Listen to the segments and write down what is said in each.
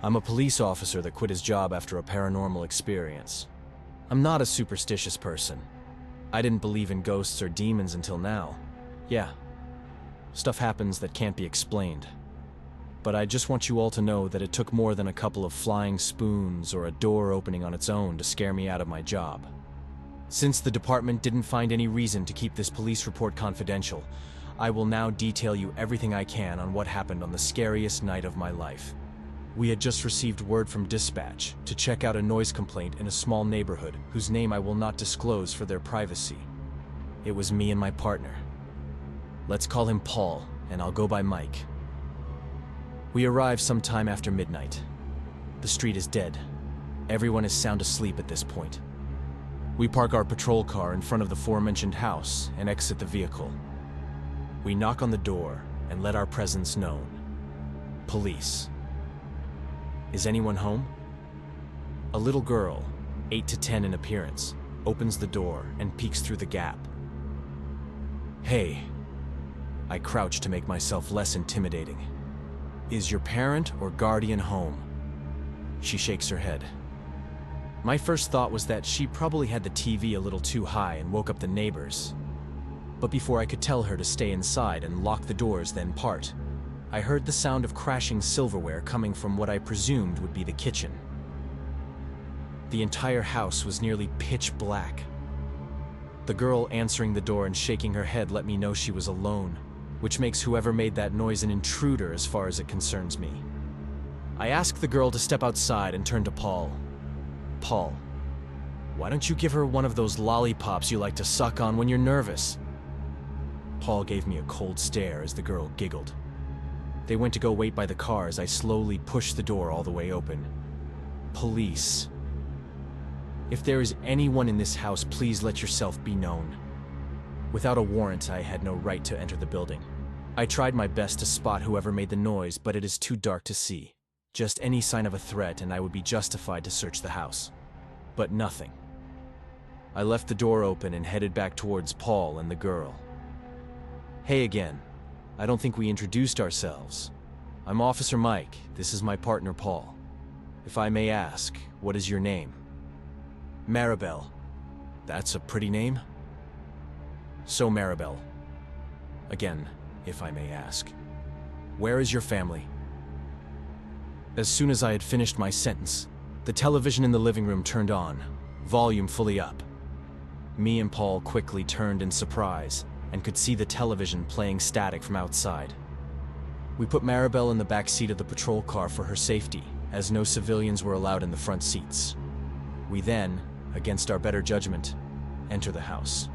I'm a police officer that quit his job after a paranormal experience. I'm not a superstitious person. I didn't believe in ghosts or demons until now. Yeah, stuff happens that can't be explained. But I just want you all to know that it took more than a couple of flying spoons or a door opening on its own to scare me out of my job. Since the department didn't find any reason to keep this police report confidential, I will now detail you everything I can on what happened on the scariest night of my life. We had just received word from dispatch to check out a noise complaint in a small neighborhood whose name I will not disclose for their privacy. It was me and my partner. Let's call him Paul, and I'll go by Mike. We arrived sometime after midnight. The street is dead. Everyone is sound asleep at this point. We park our patrol car in front of the aforementioned house and exit the vehicle. We knock on the door and let our presence known. Police. Is anyone home? A little girl, 8 to 10 in appearance, opens the door and peeks through the gap. Hey. I crouch to make myself less intimidating. Is your parent or guardian home? She shakes her head. My first thought was that she probably had the TV a little too high and woke up the neighbors. But before I could tell her to stay inside and lock the doors then part, I heard the sound of crashing silverware coming from what I presumed would be the kitchen. The entire house was nearly pitch black. The girl answering the door and shaking her head let me know she was alone, which makes whoever made that noise an intruder as far as it concerns me. I asked the girl to step outside and turn to Paul. Paul, why don't you give her one of those lollipops you like to suck on when you're nervous? Paul gave me a cold stare as the girl giggled. They went to go wait by the car as I slowly pushed the door all the way open. Police. If there is anyone in this house, please let yourself be known. Without a warrant, I had no right to enter the building. I tried my best to spot whoever made the noise, but it is too dark to see. Just any sign of a threat and I would be justified to search the house. But nothing. I left the door open and headed back towards Paul and the girl. Hey again. I don't think we introduced ourselves. I'm Officer Mike. This is my partner Paul. If I may ask, what is your name? Maribel. That's a pretty name? So Maribel. Again, if I may ask, where is your family? As soon as I had finished my sentence, the television in the living room turned on, volume fully up. Me and Paul quickly turned in surprise and could see the television playing static from outside. We put Maribel in the back seat of the patrol car for her safety, as no civilians were allowed in the front seats. We then, against our better judgment, enter the house.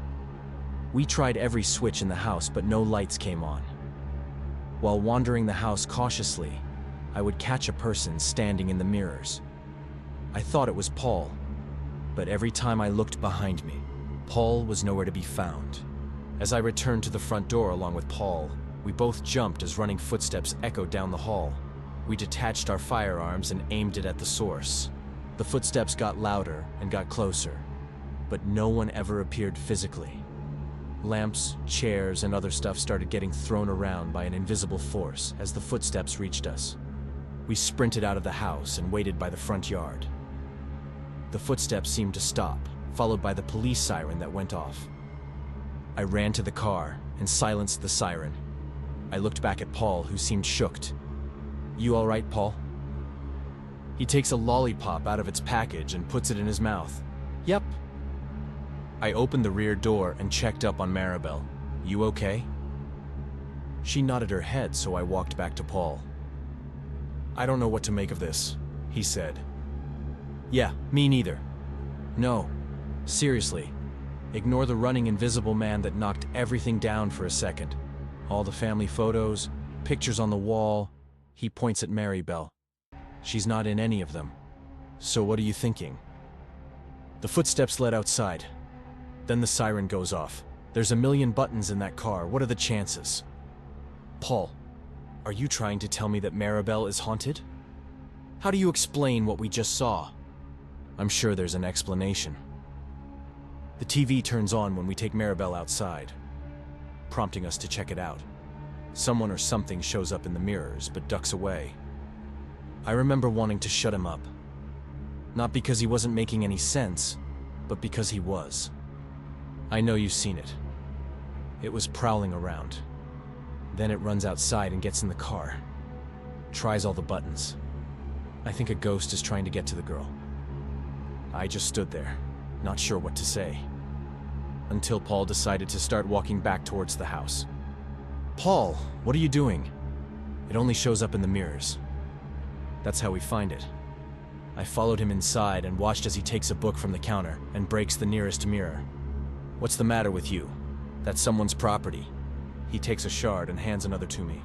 We tried every switch in the house, but no lights came on. While wandering the house cautiously, I would catch a person standing in the mirrors. I thought it was Paul, but every time I looked behind me, Paul was nowhere to be found. As I returned to the front door along with Paul, we both jumped as running footsteps echoed down the hall. We detached our firearms and aimed it at the source. The footsteps got louder and got closer, but no one ever appeared physically. Lamps, chairs, and other stuff started getting thrown around by an invisible force as the footsteps reached us. We sprinted out of the house and waited by the front yard. The footsteps seemed to stop, followed by the police siren that went off. I ran to the car and silenced the siren. I looked back at Paul, who seemed shooked. You all right, Paul? He takes a lollipop out of its package and puts it in his mouth. Yep. I opened the rear door and checked up on Maribel. You okay? She nodded her head, so I walked back to Paul. I don't know what to make of this, he said. Yeah, me neither. No, seriously. Ignore the running invisible man that knocked everything down for a second. All the family photos, pictures on the wall. He points at Maribel. She's not in any of them. So what are you thinking? The footsteps led outside. Then the siren goes off. There's a million buttons in that car. What are the chances? Paul, are you trying to tell me that Maribel is haunted? How do you explain what we just saw? I'm sure there's an explanation. The TV turns on when we take Maribel outside, prompting us to check it out. Someone or something shows up in the mirrors, but ducks away. I remember wanting to shut him up. Not because he wasn't making any sense, but because he was. I know you've seen it. It was prowling around. Then it runs outside and gets in the car. Tries all the buttons. I think a ghost is trying to get to the girl. I just stood there, not sure what to say. Until Paul decided to start walking back towards the house. "Paul, what are you doing?" It only shows up in the mirrors. That's how we find it. I followed him inside and watched as he takes a book from the counter and breaks the nearest mirror. "What's the matter with you? That's someone's property." He takes a shard and hands another to me.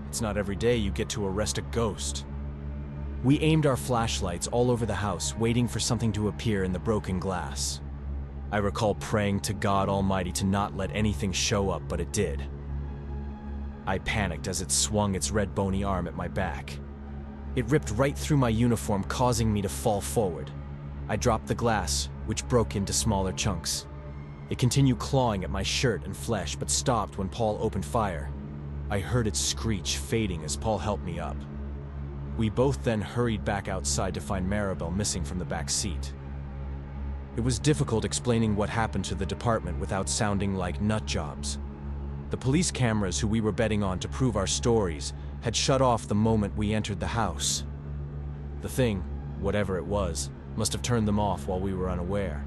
"It's not every day you get to arrest a ghost." We aimed our flashlights all over the house, waiting for something to appear in the broken glass. I recall praying to God Almighty to not let anything show up, but it did. I panicked as it swung its red bony arm at my back. It ripped right through my uniform, causing me to fall forward. I dropped the glass, which broke into smaller chunks. It continued clawing at my shirt and flesh, but stopped when Paul opened fire. I heard its screech fading as Paul helped me up. We both then hurried back outside to find Maribel missing from the back seat. It was difficult explaining what happened to the department without sounding like nut jobs. The police cameras who we were betting on to prove our stories had shut off the moment we entered the house. The thing, whatever it was, must have turned them off while we were unaware.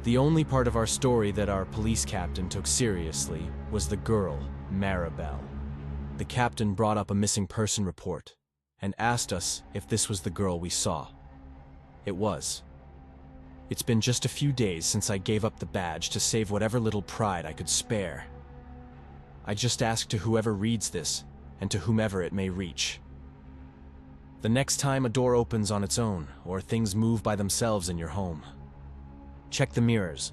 The only part of our story that our police captain took seriously was the girl, Maribel. The captain brought up a missing person report and asked us if this was the girl we saw. It was. It's been just a few days since I gave up the badge to save whatever little pride I could spare. I just ask to whoever reads this, and to whomever it may reach. The next time a door opens on its own, or things move by themselves in your home, check the mirrors